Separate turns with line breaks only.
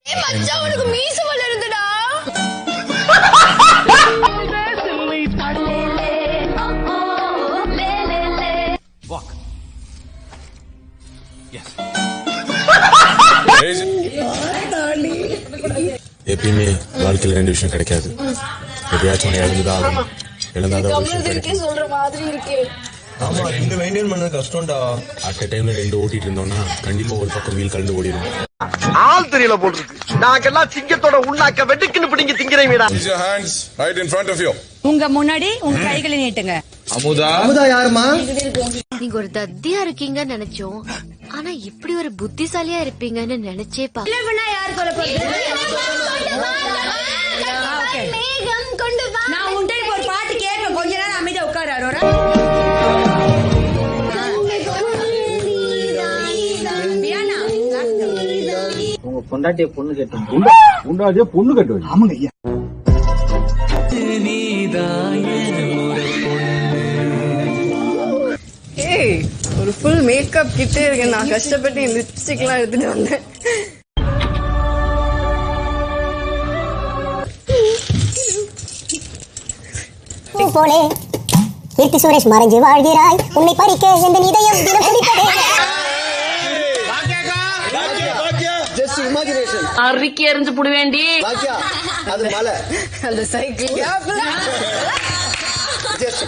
மச்சான் உனக்கு மீச வளருதுடா.
எப்பயுமே வாழ்க்கையில ரெண்டு விஷயம் கிடைக்காது. எப்பயாச்சும் ஒன்று இழந்துதான் ஆகணும். இழந்தாதான்
சொல்ற மாதிரி இருக்கு.
ஆமா, இந்த மெயின்டைன் பண்ணது கஷ்டம்டா.
அட் டைம்ல ரெண்டு ஓட்டிட்டு இருந்தோம்னா கண்டிப்பா ஒரு பக்கம் வீல் கலந்து ஓடிடும்.
ஆள் தெரியல போட்டுருக்கு. நாங்கெல்லாம் சிங்கத்தோட உண்ணாக்க வெட்டுக்குன்னு பிடிங்க திங்கிறீங்கடா.
Raise your hands right in front of you.
உங்க முன்னாடி உங்க கைகளை நீட்டுங்க.
அமுதா யாருமா?
நீங்க ஒரு தத்தியா இருக்கீங்கன்னு நினைச்சோம். ஆனா இப்படி ஒரு புத்திசாலியா இருப்பீங்கன்னு நினைச்சே பா.
யார் கொலை நான் உன்கிட்ட ஒரு பாட்டு கேட்பேன். கொஞ்ச நேரம் அமைதியா உட்காரு.
உங்க பொண்டாட்டிய பொண்ணு கேட்டு பொண்டாட்டிய பொண்ணு கட்டு. ஆமாங்க ஐயா.
ஏய், ஒரு ஃபுல் மேக்கப் கிட்டே இருக்கு. நான் கஷ்டப்பட்டு லிப்ஸ்டிக் எல்லாம் எடுத்துட்டு வந்தேன்.
போலே கீர்த்தி சுரேஷ் மறைஞ்சு வாழ்கிறாய், உன்னை பறிக்க எந்த இதயம் தினம் துடிப்பதே.
Just imagination.
அரிக்கி எறிஞ்சு புடுவேண்டி.
பாக்கியா, அது மலை.
அந்த சைக்கிள்
ஜஸ்ட்